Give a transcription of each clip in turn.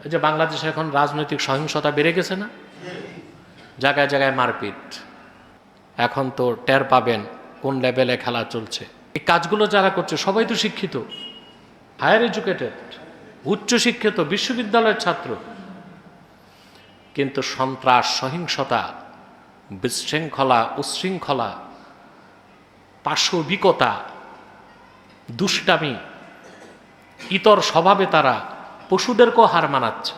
এই যে বাংলাদেশে এখন রাজনৈতিক সহিংসতা বেড়ে গেছে না, জায়গায় জায়গায় মারপিট। এখন তো টের পাবেন কোন লেভেলে খেলা চলছে। এই কাজগুলো যারা করছে সবাই তো শিক্ষিত, হায়ার এডুকেটেড, উচ্চশিক্ষিত, বিশ্ববিদ্যালয়ের ছাত্র, কিন্তু সন্ত্রাস, সহিংসতা, বিশৃঙ্খলা, উচ্ছৃঙ্খলা, পাশবিকতা, দুষ্টামি, ইতর স্বভাবে তারা পশুদেরকেও হার মানাচ্ছে।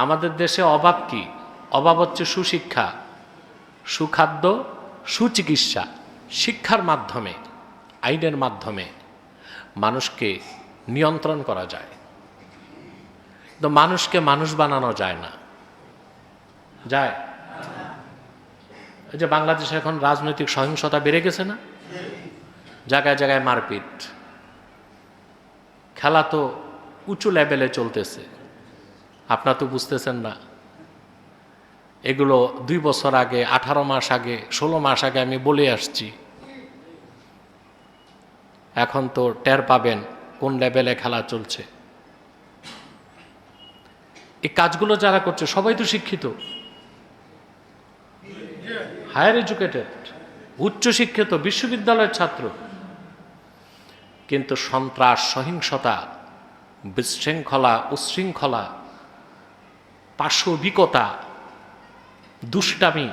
আমাদের দেশে অভাব কি? অভাব হচ্ছে সুশিক্ষা, সুখাদ্য, সুচিকিৎসা। শিক্ষার মাধ্যমে, আইনের মাধ্যমে মানুষকে নিয়ন্ত্রণ করা যায়, কিন্তু মানুষকে মানুষ বানানো যায় না। যায়? এই যে বাংলাদেশে এখন রাজনৈতিক সহিংসতা বেড়ে গেছে না, জায়গায় জায়গায় মারপিট। খেলা তো উঁচু লেভেলে চলতেছে, আপনারা তো বুঝতেছেন না। এগুলো 2 বছর আগে, 18 মাস আগে, 16 মাস আগে আমি বলে আসছি। এখন তো টের পাবেন কোন লেভেলে খেলা চলছে। এই কাজগুলো যারা করছে সবাই তো শিক্ষিত, হায়ার এডুকেটেড, উচ্চশিক্ষিত, বিশ্ববিদ্যালয়ের ছাত্র, কিন্তু সন্ত্রাস, সহিংসতা, বিশৃঙ্খলা, উচ্ছৃঙ্খলা, পাশবিকতা, দুষ্টামি,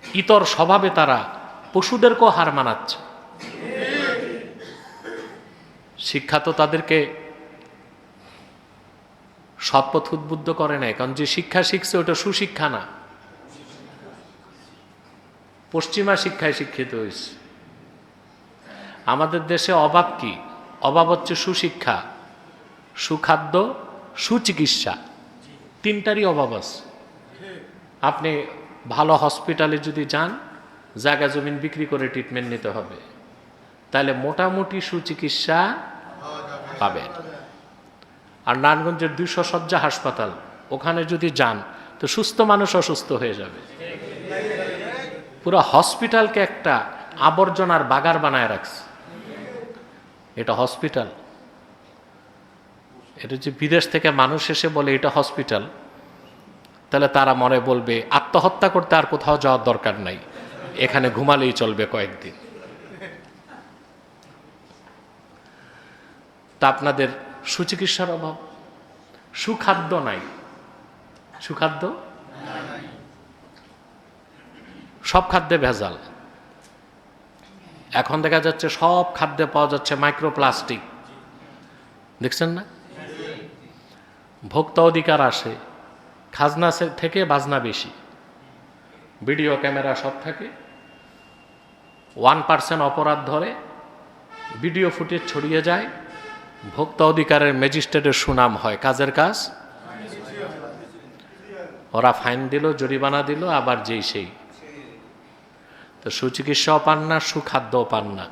ইতর স্বভাবে তারা পশুদেরকেও হার মানাচ্ছে। শিক্ষা তো তাদেরকে সৎপথ উদ্বুদ্ধ করে নাই, কারণ যে শিক্ষা শিখছে ওটা সুশিক্ষা না, পশ্চিমা শিক্ষায় শিক্ষিত হয়েছে। আমাদের দেশে অভাব কি? অভাব হচ্ছে সুশিক্ষা, সুখাদ্য, সুচিকিৎসা। 3টারই অভাব আছে। আপনি ভালো হসপিটালে যদি যান, জায়গা জমিন বিক্রি করে ট্রিটমেন্ট নিতে হবে, তাহলে মোটামুটি সুচিকিৎসা পাবেন। আর নারায়ণগঞ্জের 200 শয্যা হাসপাতাল, ওখানে যদি যান তো সুস্থ মানুষ অসুস্থ হয়ে যাবে। পুরো হসপিটালকে একটা আবর্জনার বাগার বানায় রাখছে। এটা হসপিটাল? এটা যে বিদেশ থেকে মানুষ এসে বলে এটা হসপিটাল, তাহলে তারা মনে বলবে আত্মহত্যা করতে আর কোথাও যাওয়ার দরকার নাই, এখানে ঘুমালেই চলবে কয়েকদিন। তা আপনাদের সুচিকিৎসার অভাব, সুখাদ্য নাই। সুখাদ্য, সব খাদ্যে ভেজাল। এখন দেখা যাচ্ছে সব খাদ্যে পাওয়া যাচ্ছে মাইক্রোপ্লাস্টিক, দেখছেন না? ভোক্তা অধিকার আসে, খাজনা থেকে বাজনা বেশি, ভিডিও ক্যামেরা সব থাকে। 1% অপরাধ ধরে, ভিডিও ফুটেজ ছড়িয়ে যায়, ভোক্তা অধিকারের ম্যাজিস্ট্রেটের সুনাম হয়, কাজের কাজ। ওরা ফাইন দিল, জরিমানা দিল, আবার যেই সেই। তো সুচিকিৎসাও পান না, সুখাদ্যও পান না।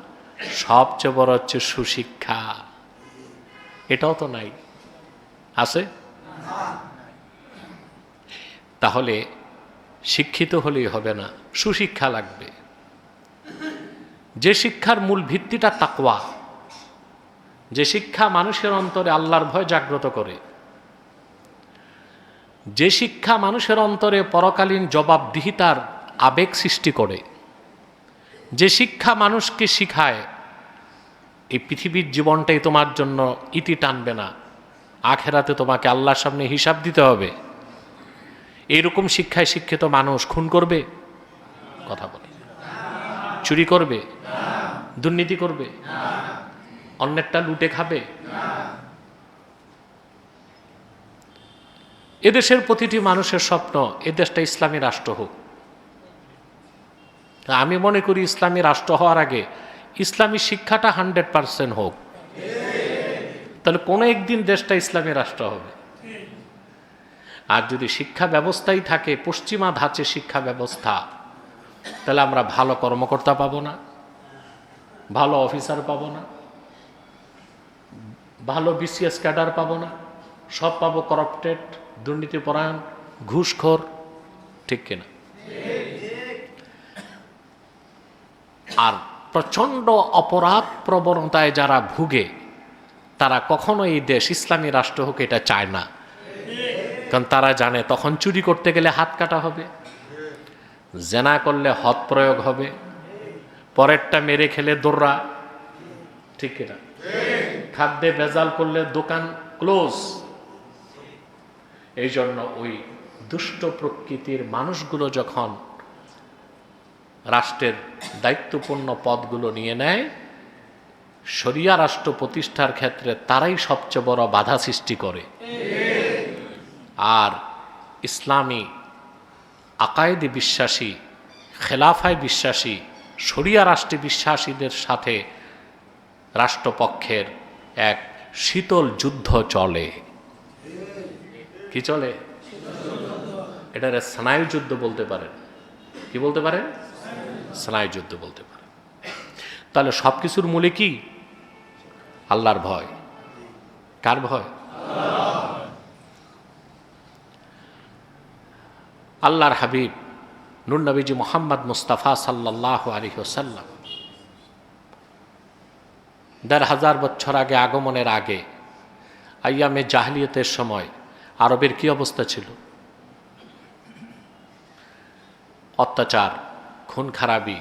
সবচেয়ে বড় হচ্ছে সুশিক্ষা, এটাও তো নাই। আছে? তাহলে শিক্ষিত হলেই হবে না, সুশিক্ষা লাগবে। যে শিক্ষার মূল ভিত্তিটা তাকওয়া, যে শিক্ষা মানুষের অন্তরে আল্লাহর ভয় জাগ্রত করে, যে শিক্ষা মানুষের অন্তরে পরকালীন জবাবদিহিতার আবেগ সৃষ্টি করে, যে শিক্ষা মানুষকে শিখায় এই পৃথিবীর জীবনটাই তোমার জন্য ইতি টানবে না, আখেরাতে তোমাকে আল্লাহর সামনে হিসাব দিতে হবে, এইরকম শিক্ষায় শিক্ষিত মানুষ খুন করবে? কথা বলে। চুরি করবে? দুর্নীতি করবে? অন্যেরটা লুটে খাবে? এদেশের প্রতিটি মানুষের স্বপ্ন এদেশটা ইসলামী রাষ্ট্র হোক। আমি মনে করি ইসলামী রাষ্ট্র হওয়ার আগে ইসলামী শিক্ষাটা 100% হোক, তাহলে কোনো একদিন দেশটা ইসলামী রাষ্ট্র হবে। আর যদি শিক্ষা ব্যবস্থাই থাকে পশ্চিমা ধাঁচে শিক্ষা ব্যবস্থা, তাহলে আমরা ভালো কর্মকর্তা পাবো না, ভালো অফিসার পাবো না, ভালো বিসিএস ক্যাডার পাবো না, সব পাবো করাপ্টেড, দুর্নীতিপরায়ণ, ঘুষখোর। ঠিক কিনা? আর প্রচণ্ড অপরাধ প্রবণতায় যারা ভুগে, তারা কখনো এই দেশ ইসলামী রাষ্ট্র হোক এটা চায় না। কারণ তারা জানে তখন চুরি করতে গেলে হাত কাটা হবে, জেনা করলে হদ প্রয়োগ হবে, পরেরটা মেরে খেলে দোররা, ঠিক কিনা? খাদ্যে ভেজাল করলে দোকান ক্লোজ। এই জন্য ওই দুষ্ট প্রকৃতির মানুষগুলো যখন রাষ্ট্রের দায়িত্বপূর্ণ পদগুলো নিয়ে নেয়, শরিয়া রাষ্ট্র প্রতিষ্ঠার ক্ষেত্রে তারাই সবচেয়ে বড় বাধা সৃষ্টি করে। আর ইসলামী আকায়েদে বিশ্বাসী, খেলাফায় বিশ্বাসী, শরিয়া রাষ্ট্রে বিশ্বাসীদের সাথে রাষ্ট্রপক্ষের এক শীতল যুদ্ধ চলে। কি চলে? এটারে স্নায়ু যুদ্ধ বলতে পারেন। কি বলতে পারেন? স্নায়ু যুদ্ধ বলতে পারেন। তাহলে সব কিছুর মূলে কি? আল্লাহর ভয়। কার ভয়? আল্লাহর হাবিব নূর নবীজি মুহাম্মদ মুস্তাফা সাল্লাল্লাহু আলাইহি ওয়াসাল্লাম ১৫০০ বছর আগে আগমনের আগে আইয়ামে জাহলিয়তের সময় আরবের কি অবস্থা ছিল? অত্যাচার, খুন খারাপি,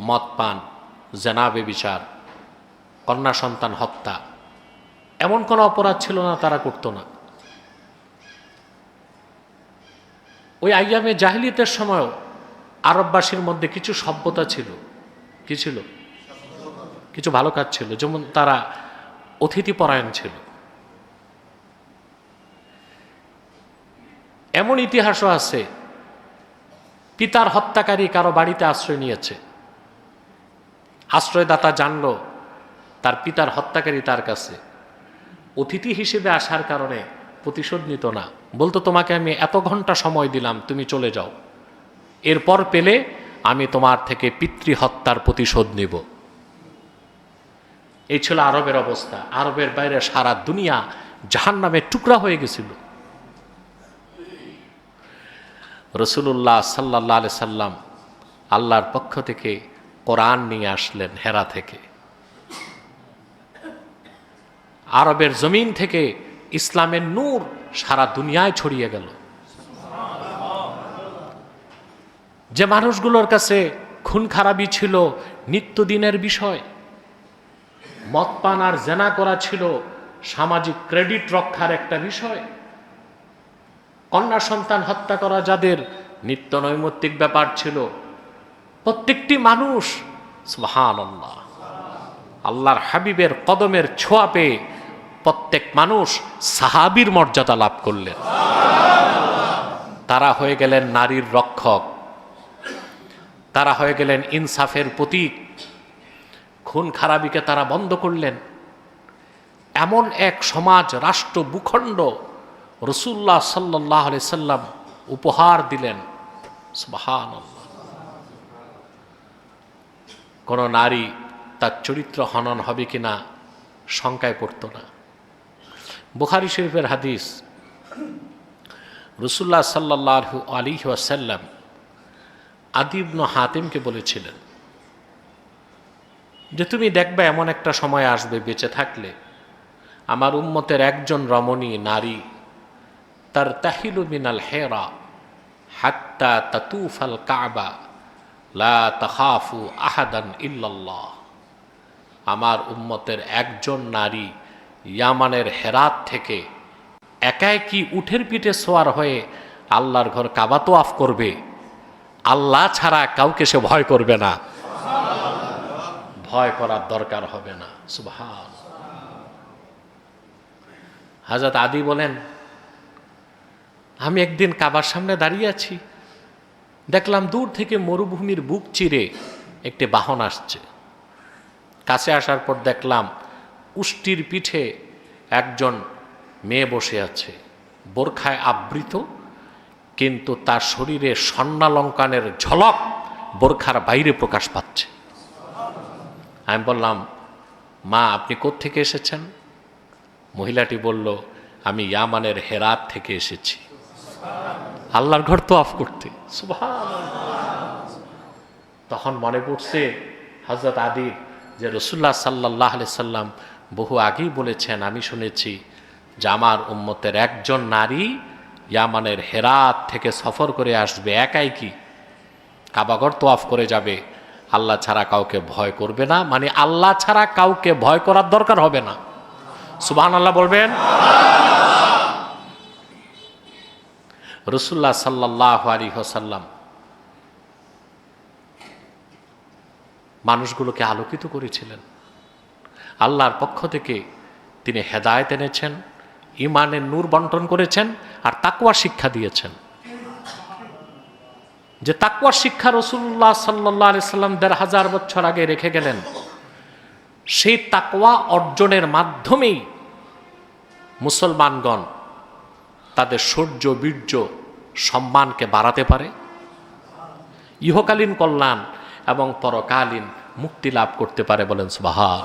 মদ পান, জেনা ব্যভিচার, কন্যা সন্তান হত্যা, এমন কোনো অপরাধ ছিল না তারা করতো না। ওই আইয়ামে জাহিলিয়তের সময়ও আরববাসীর মধ্যে কিছু সভ্যতা ছিল। কি ছিল? কিছু ভালো কাজ ছিল, যেমন তারা অতিথিপরায়ণ ছিল। এমন ইতিহাসও আছে, পিতার হত্যাকারী কারো বাড়িতে আশ্রয় নিয়েছে, আশ্রয়দাতা জানলো তার পিতার হত্যাকারী তার কাছে, অতিথি হিসেবে আসার কারণে প্রতিশোধ নিত না, বলতো তোমাকে আমি এত ঘন্টা সময় দিলাম, তুমি চলে যাও, এরপর পেলে আমি তোমার থেকে পিতৃহত্যার প্রতিশোধ নিব। এই ছিল আরবের অবস্থা। আরবের বাইরে সারা দুনিয়া জাহান্নামের টুকরা হয়ে গেছিল। রাসূলুল্লাহ সাল্লাল্লাহু আলাইহি সাল্লাম আল্লাহর পক্ষ থেকে কোরআন নিয়ে আসলেন হেরা থেকে। আরবের জমিন থেকে ইসলামের নূর সারা দুনিয়ায় ছড়িয়ে গেল। যে মানুষগুলোর কাছে খুন খারাপি ছিল নিত্যদিনের বিষয়, মদ পান আর জেনা করা ছিল সামাজিক ক্রেডিট রক্ষার একটা বিষয়, কন্যা সন্তান হত্যা করা যাদের নিত্য নৈমিত্তিক ব্যাপার ছিল, প্রত্যেকটি মানুষ সুবহানাল্লাহ আল্লাহর হাবিবের কদমের ছোঁয়া পেয়ে প্রত্যেক মানুষ সাহাবীর মর্যাদা লাভ করলেন। তারা হয়ে গেলেন নারীর রক্ষক, তারা হয়ে গেলেন ইনসাফের প্রতীক, খুন খারাপিকে তারা বন্ধ করলেন। এমন এক সমাজ রাষ্ট্র ভূখণ্ড রাসূলুল্লাহ সাল্লাল্লাহু আলাইহি সাল্লাম উপহার দিলেন। সুবহানাল্লাহ। কোন নারী তার চরিত্র হনন হবে কিনা শঙ্কায় পড়তো না। বুখারী শরীফের হাদিস, রাসূলুল্লাহ সাল্লাল্লাহু আলাইহি ওয়াসাল্লাম আদি ইবনে হাতিমকে বলেছিলেন যে তুমি দেখবে এমন একটা সময় আসবে বেঁচে থাকলে, আমার উম্মতের একজন রমণী নারী তার তাহিলু মিনাল হেরা হাত্তা তাতুফাল কাবা লা তাখাফু আহাদান ইল্লাল্লাহ। আমার উম্মতের একজন নারী ইয়ামানের হেরাত থেকে একাই কি উঠের পিঠে সোয়ার হয়ে আল্লাহর ঘর কাবা তোয়াফ করবে, আল্লাহ ছাড়া কাউকে সে ভয় করবে না, ভয় করার দরকার হবে না। সুবহান। হযরত আদি বলেন, আমি একদিন কাবার সামনে দাঁড়িয়ে আছি, দেখলাম দূর থেকে মরুভূমির বুক চিরে একটি বাহন আসছে। কাছে আসার পর দেখলাম উষ্টির পিঠে একজন মেয়ে বসে আছে, বোরখায় আবৃত, কিন্তু তার শরীরে স্বর্ণালঙ্কারের ঝলক বোরখার বাইরে প্রকাশ পাচ্ছে। আমি বললাম, মা আপনি কোত্থেকে এসেছেন? মহিলাটি বলল, আমি ইয়ামানের হেরাত থেকে এসেছি আল্লাহর ঘর তোয়াফ করতে। সুবহানাল্লাহ। তখন মনে পড়ছে হযরত আদির যে রাসূলুল্লাহ সাল্লাল্লাহু আলাইহি সাল্লাম বহু আগেই বলেছেন, আমি শুনেছি যে আমার উম্মতের একজন নারী ইয়ামানের হেরাত থেকে সফর করে আসবে, একাই কি কাবাঘর তোয়াফ করে যাবে, আল্লাহ ছাড়া কাউকে ভয় করবে না, মানে আল্লাহ ছাড়া কাউকে ভয় করার দরকার হবে না। সুবহানাল্লাহ বলবেন। রাসূলুল্লাহ সাল্লাল্লাহু আলাইহি ওয়াসাল্লাম মানুষগুলোকে আলোকিত করেছিলেন। আল্লাহর পক্ষ থেকে তিনি হেদায়েত এনেছেন, ঈমানের নূর বন্টন করেছেন, আর তাকওয়া শিক্ষা দিয়েছেন। যে তাকওয়া শিক্ষা রাসূলুল্লাহ সাল্লাল্লাহু আলাইহি সাল্লাম ১৫০০ বছর আগে রেখে গেলেন, সেই তাকওয়া অর্জনের মাধ্যমেই মুসলমানগণ তাদের শৌর্য, বীর্য, সম্মানকে বাড়াতে পারে, ইহকালীন কল্যাণ এবং পরকালীন মুক্তি লাভ করতে পারে। বলেন সুবহান।